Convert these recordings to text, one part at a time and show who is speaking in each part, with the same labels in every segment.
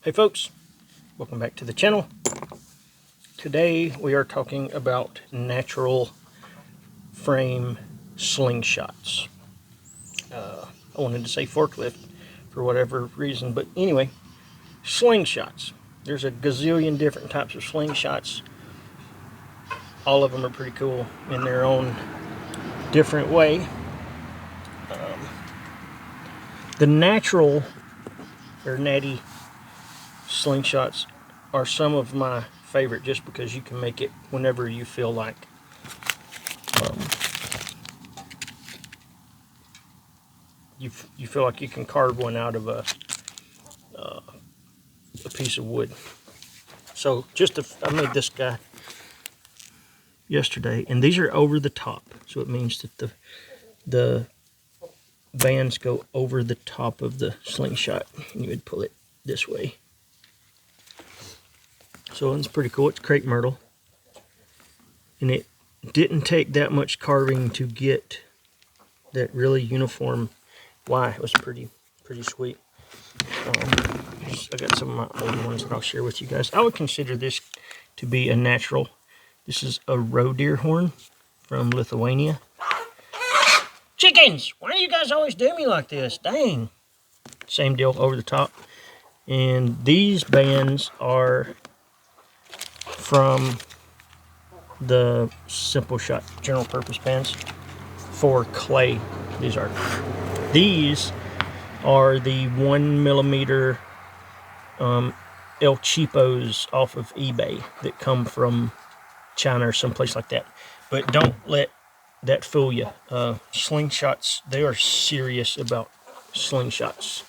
Speaker 1: Hey folks, welcome back to the channel. Today we are talking about natural frame slingshots. I wanted to say forklift for whatever reason, but anyway, slingshots. There's a gazillion different types of slingshots. All of them are pretty cool in their own different way. The natural or natty slingshots are some of my favorite just because you can make it whenever you feel like. You feel like you can carve one out of a piece of wood. So I made this guy yesterday, and these are over the top, so it means that the bands go over the top of the slingshot, and you would pull it this way. So it's pretty cool. It's crepe myrtle, and it didn't take that much carving to get that really uniform Y. It was pretty sweet. I got some of my old ones that I'll share with you guys. I would consider this to be a natural. This is a roe deer horn from Lithuania. Chickens! Why do you guys always do me like this? Dang. Same deal over the top. And these bands are from the Simple Shot general purpose bands for clay. These are the 1mm El Cheapos off of eBay that come from China or someplace like that. But don't let that fool you. Slingshots, they are serious about slingshots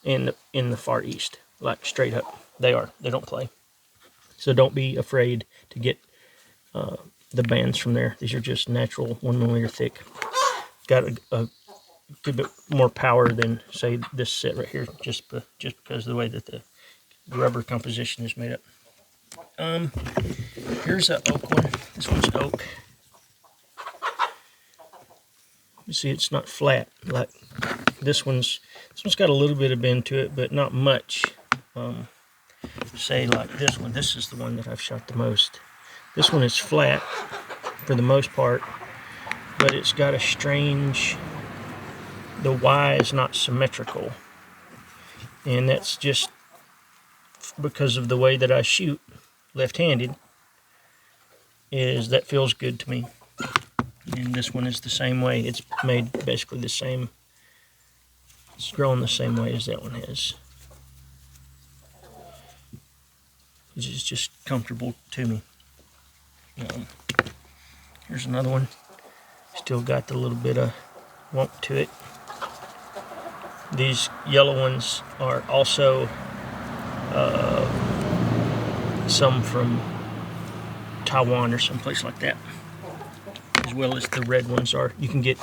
Speaker 1: in the Far East. Like straight up, they don't play. So don't be afraid to get the bands from there. These are just natural 1mm thick. Got a good bit more power than, say, this set right here, just because of the way that the rubber composition is made up. Here's an oak one. This one's oak. You see, it's not flat like this one's. This one's got a little bit of bend to it, but not much. Say like this one. This is the one that I've shot the most. This one is flat for the most part, but it's got a strange. The Y is not symmetrical, and that's just because of the way that I shoot left-handed. Is that feels good to me. And this one is the same way. It's made basically the same. It's grown the same way as that one has. It's just comfortable to me. Here's another one. Still got the little bit of wonk to it. These yellow ones are also some from Taiwan or someplace like that, as well as the red ones are. You can get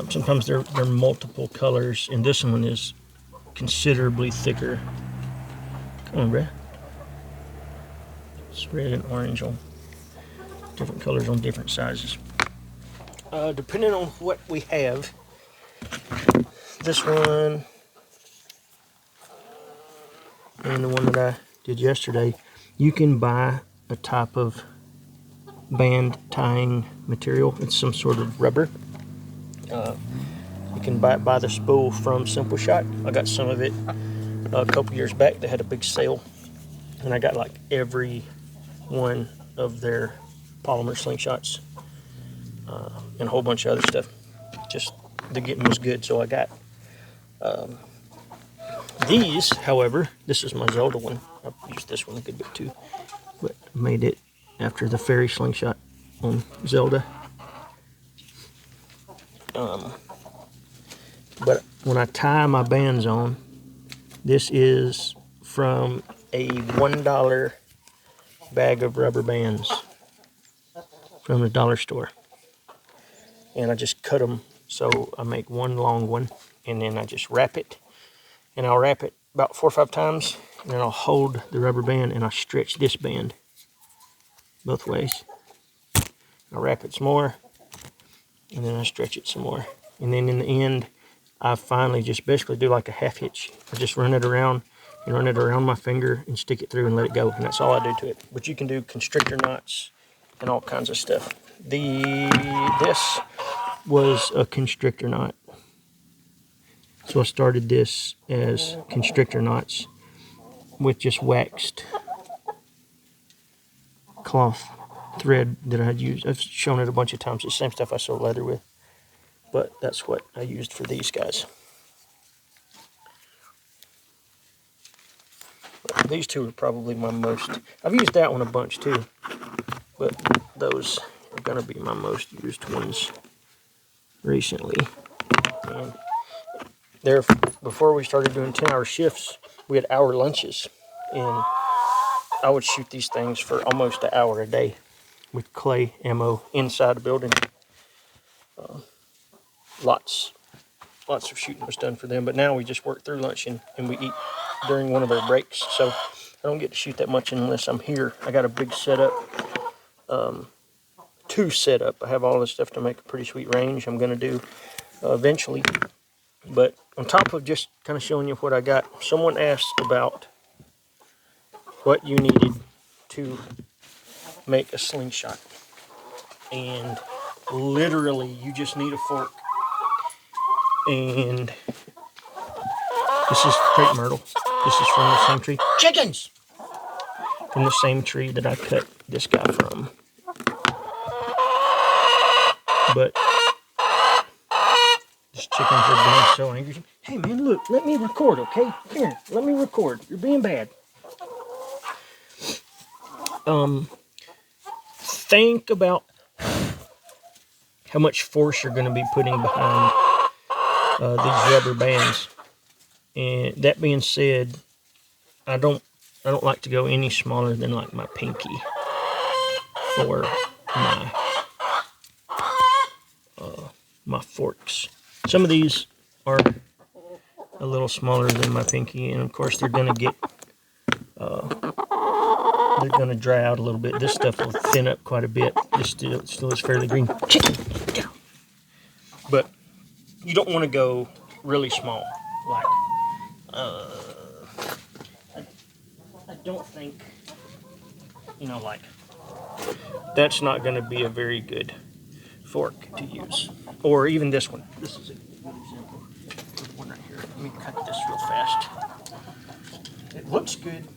Speaker 1: sometimes they're multiple colors, and this one is considerably thicker. Come on, red. It's red and orange on different colors on different sizes. Depending on what we have, this one and the one that I did yesterday, you can buy a type of band tying material. It's some sort of rubber. You can buy the spool from Simple Shot. I got some of it a couple years back. They had a big sale, and I got like every one of their polymer slingshots and a whole bunch of other stuff. Just the getting was good, so I got these. However, this is my Zelda one. I've used this one a good bit too, but made it after the fairy slingshot on Zelda. But when I tie my bands on, this is from a $1 bag of rubber bands from the dollar store. And I just cut them, so I make one long one, and then I just wrap it. And I'll wrap it about 4 or 5 times, and then I'll hold the rubber band and I stretch this band both ways. I'll wrap it some more, and then I stretch it some more. And then in the end, I finally just basically do like a half hitch. I just run it around and run it around my finger and stick it through and let it go. And that's all I do to it. But you can do constrictor knots and all kinds of stuff. This was a constrictor knot. So I started this as constrictor knots with just waxed cloth thread that I had used. I've shown it a bunch of times. It's the same stuff I sew leather with. But that's what I used for these guys. These two are probably my most. I've used that one a bunch too. But those are going to be my most used ones recently. And there, before we started doing 10-hour shifts, we had hour lunches. And I would shoot these things for almost an hour a day with clay ammo inside the building. Lots of shooting was done for them, but now we just work through lunch and we eat during one of our breaks. So I don't get to shoot that much unless I'm here. I got a big setup, 2 setup. I have all this stuff to make a pretty sweet range I'm going to do eventually. But on top of just kind of showing you what I got, someone asked about what you needed to make a slingshot. And literally, you just need a fork. And this is crepe myrtle. This is from the same tree. Chickens! From the same tree that I cut this guy from. But these chickens are being so angry. Hey man, look, let me record, okay? Here, let me record. You're being bad. Think about how much force you're going to be putting behind these rubber bands. And that being said, I don't like to go any smaller than like my pinky for my forks. Some of these are a little smaller than my pinky, and of course they're going to get they're going to dry out a little bit. This stuff will thin up quite a bit. This still is fairly green. Chicken, down. But you don't want to go really small. Like, I don't think, you know, like, that's not going to be a very good fork to use. Or even this one. This is a good example. There's one right here. Let me cut this real fast. It looks good.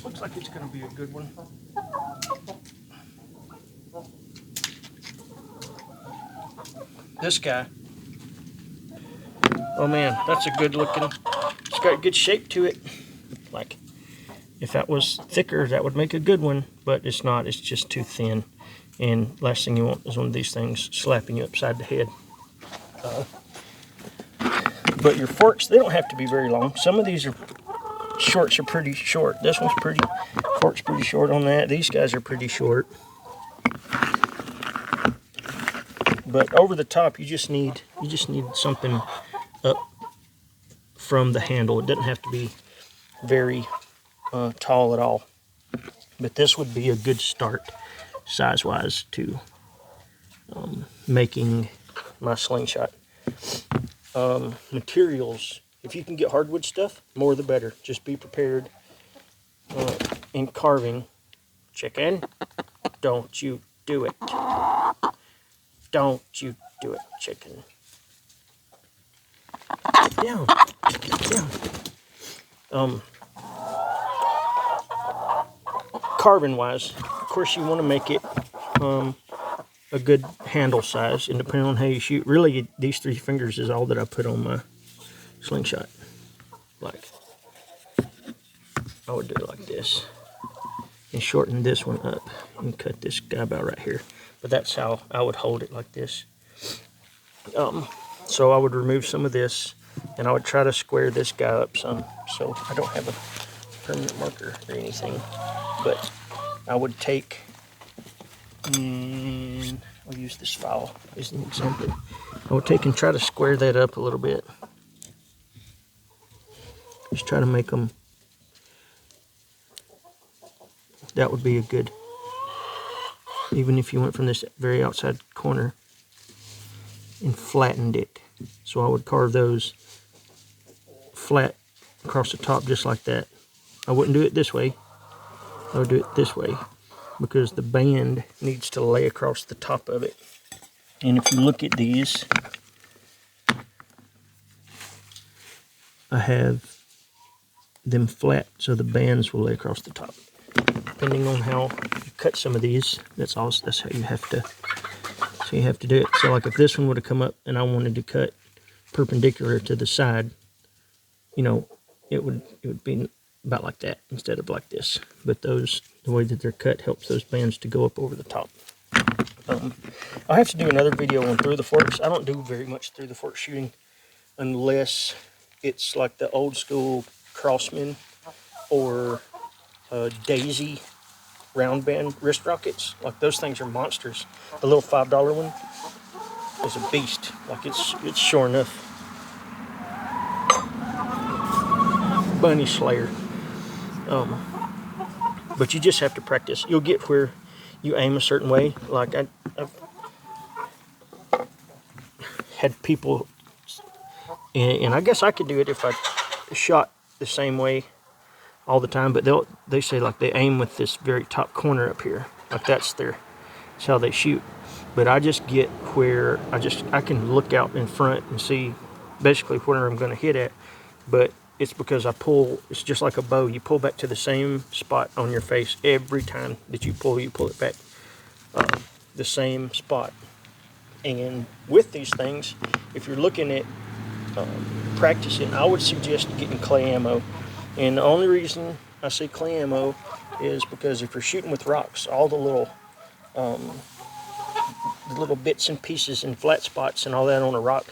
Speaker 1: Looks like it's going to be a good one. This guy. Oh man, that's a good looking. It's got good shape to it. Like, if that was thicker, that would make a good one. But it's not. It's just too thin. And last thing you want is one of these things slapping you upside the head. But your forks, they don't have to be very long. Some of these shorts are pretty short. This one's fork's pretty short on that. These guys are pretty short. But over the top, you just need something up from the handle. It doesn't have to be very tall at all. But this would be a good start, size-wise, to making my slingshot. Materials, if you can get hardwood stuff, more the better. Just be prepared. In carving, chicken, don't you do it. Don't you do it, chicken. Get down. Get down. Carving wise, of course you want to make it a good handle size, and depending on how you shoot, really these 3 fingers is all that I put on my slingshot. Like, I would do it like this and shorten this one up and cut this guy about right here. But that's how I would hold it, like this. So I would remove some of this, and I would try to square this guy up some, so I don't have a permanent marker or anything. But I would take, and I'll use this file as an example. I would take and try to square that up a little bit. Just try to make them, that would be a good, even if you went from this very outside corner and flattened it So I would carve those flat across the top just like that. I wouldn't do it this way. I would do it this way because the band needs to lay across the top of it. And if you look at these, I have them flat so the bands will lay across the top. Depending on how you cut some of these, that's how you have to do it. So like if this one would have come up and I wanted to cut perpendicular to the side, you know, it would be about like that instead of like this. But those, the way that they're cut helps those bands to go up over the top. I'll have to do another video on through the forks. I don't do very much through the fork shooting unless it's like the old school Crossman or Daisy round band wrist rockets. Like those things are monsters. The little $5 one is a beast. Like it's sure enough bunny slayer. But you just have to practice. You'll get where you aim a certain way. Like I've had people, and I guess I could do it if I shot the same way all the time, but they say like they aim with this very top corner up here, like that's how they shoot. But I just get where I can look out in front and see basically where I'm going to hit at, but it's because it's just like a bow. You pull back to the same spot on your face every time that you pull it back the same spot. And with these things, if you're looking at practicing, I would suggest getting clay ammo. And the only reason I say clay ammo is because if you're shooting with rocks, all the little bits and pieces and flat spots and all that on a rock,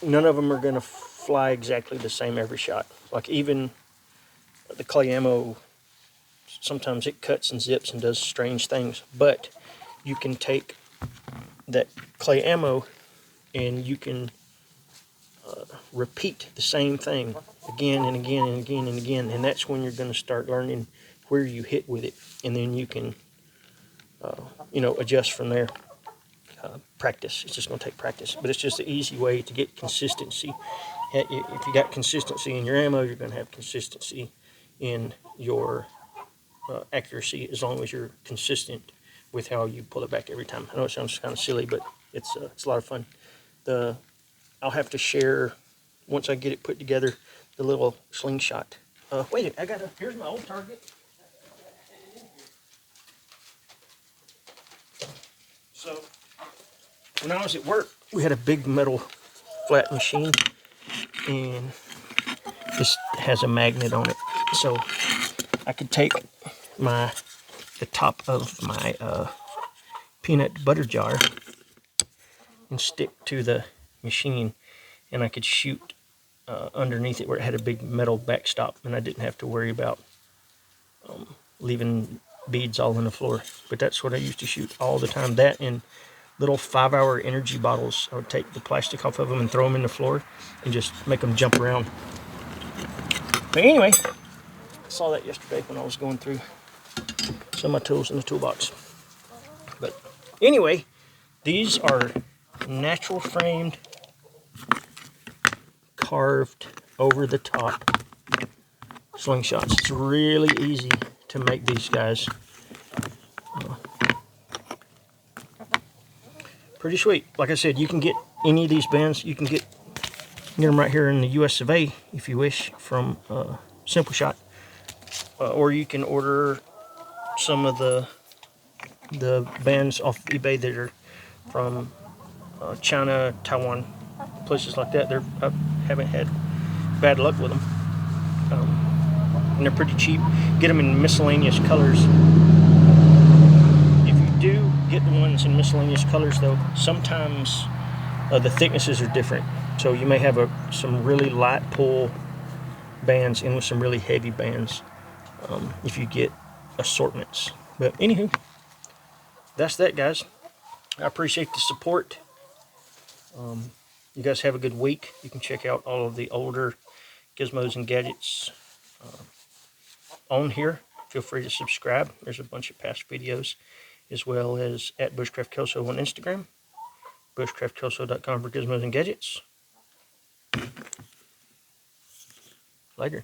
Speaker 1: none of them are going to fly exactly the same every shot. Like even the clay ammo, sometimes it cuts and zips and does strange things. But you can take that clay ammo and you can repeat the same thing again and again and again and again, and that's when you're going to start learning where you hit with it, and then you can adjust from there. Practice. It's just going to take practice, but it's just an easy way to get consistency. If you got consistency in your ammo, you're going to have consistency in your accuracy, as long as you're consistent with how you pull it back every time. I know it sounds kind of silly, but it's a lot of fun. I'll have to share, once I get it put together, the little slingshot. Wait, here's my old target. So, when I was at work, we had a big metal flat machine, and this has a magnet on it. So, I could take the top of my peanut butter jar and stick to the machine, and I could shoot underneath it where it had a big metal backstop, and I didn't have to worry about leaving beads all on the floor. But that's what I used to shoot all the time. That and little 5-hour energy bottles. I would take the plastic off of them and throw them in the floor and just make them jump around. But anyway, I saw that yesterday when I was going through some of my tools in the toolbox. But anyway, these are natural framed, carved over the top slingshots. It's really easy to make these guys. Pretty sweet. Like I said, you can get any of these bands. You can get them right here in the US of A if you wish, from Simple Shot, or you can order some of the bands off eBay that are from China, Taiwan, places like that. I haven't had bad luck with them, and they're pretty cheap. Get them in miscellaneous colors. If you do get the ones in miscellaneous colors, though, sometimes the thicknesses are different. So you may have some really light pull bands in with some really heavy bands if you get assortments. But anywho, that's that, guys. I appreciate the support. You guys have a good week. You can check out all of the older gizmos and gadgets on here. Feel free to subscribe. There's a bunch of past videos, as well as at Bushcraft Kelso on Instagram. bushcraftkelso.com for gizmos and gadgets. Later.